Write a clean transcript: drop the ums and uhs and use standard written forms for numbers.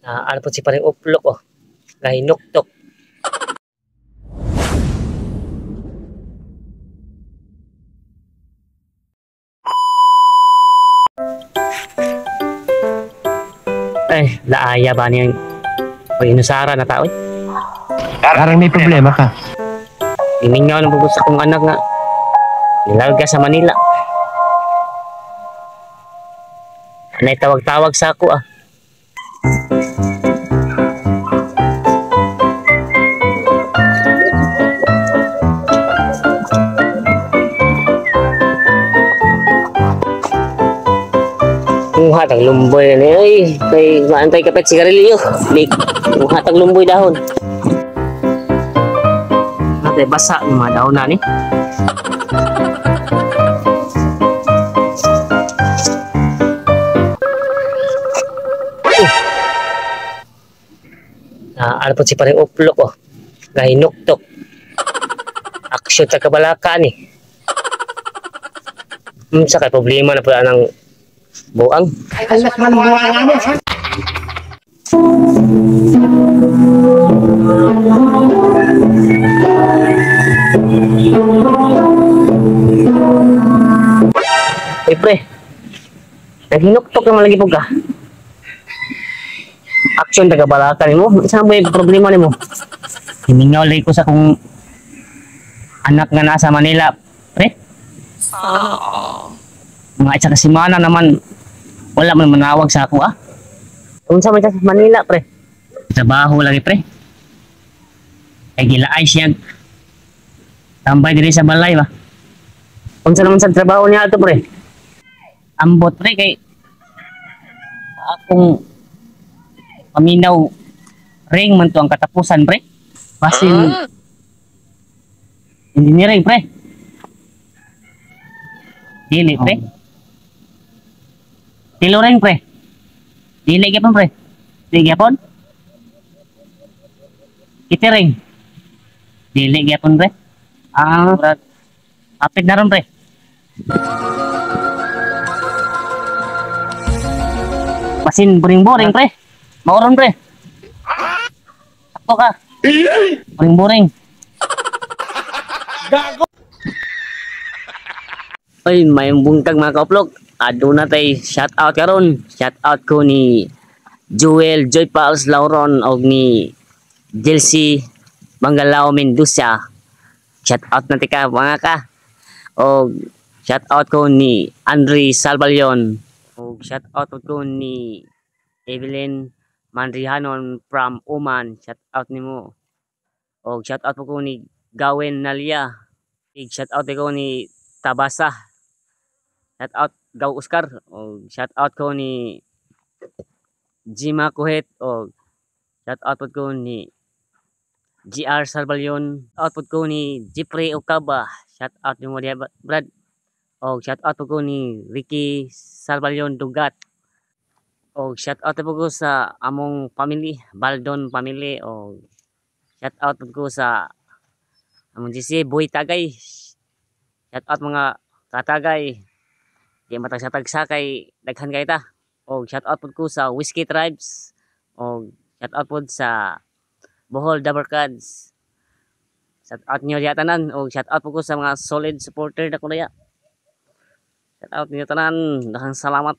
Ano po si paring uplok oh. Gahinuktok. Ay, laaya ba niya yung inusara na tao eh. Parang may problema ka. Imingaw ng bugos akong anak nga. Nilalga sa Manila. Anay tawag-tawag sa ako ah. Hatag lumboy na niya. Ay, kay maantay kapit sigarilyo. Lik, hatag lumboy dahon. Hatay basa yung mga dahon na ni. Ano po si paring uplok oh. Gahinuktok. Aksyon sa kabalaka ni. Sa kay problema na po ng buang. Alas man buang mo. Uy pre, naghinuktok naman lagi po ka. Aksyon taga balaka ni mo. Saan ba yung problema ni mo? Himingaw lagi ko sa kung anak nga nasa Manila. Pre? Mga isa kasimana naman wala man manawag sa ako ah. Kung sa Manila pre? Trabaho lagi pre. Kaya gilaay siya. Tambay diri sa balay ba? Kung sa naman sa trabaho niya ito pre? Ambot pre kay akong paminaw ring man to ang katapusan pre. Basin engineering pre. Dili pre. Tilo ring pre. Dili gyapon pre. Dili gyapon. Iti ring. Dili gyapon pre. Brad. Apit na ron pre. Basin boring-boring pre. Mauron pre. Sakto ka. Boring-boring. Gago. Oy, may bungkag mga kauplok. Aduna tay shout out karon. Shout out ko ni Joel Joy Pals Lauron og ni Jelsi Mangalao Mendoza. Shout out na tika mga ka. Og shout out ko ni Andre Salvalion. Og shout out ko ni Evelyn Mandrihanon from Oman. Shout out nimo. Og shout out ko ni Gawen Nalia. Shout out ko ni Tabasa. Shout out Gaw Oscar. Og shout out ko ni Jima Kuhet. Og shout out ko ni GR Salvalion. Output ko ni Jeffrey Okaba. Shout out mo diya Brad. Og shout out ko ni Ricky Salvalion Dugat. Og shout out ko sa among family, Baldon family. Og shout out ko sa among GC Boy Tagay. Shout out mga katagay. Di matag-satag kay daghan kay ta. Og shout out ko sa Whiskey Tribes. Og shout out po sa Bohol Dabarkads. Shout out niyo diya tanan. Og shout out po ko sa mga solid supporter na ko diya. Shout out niyo tanan. Daghang salamat.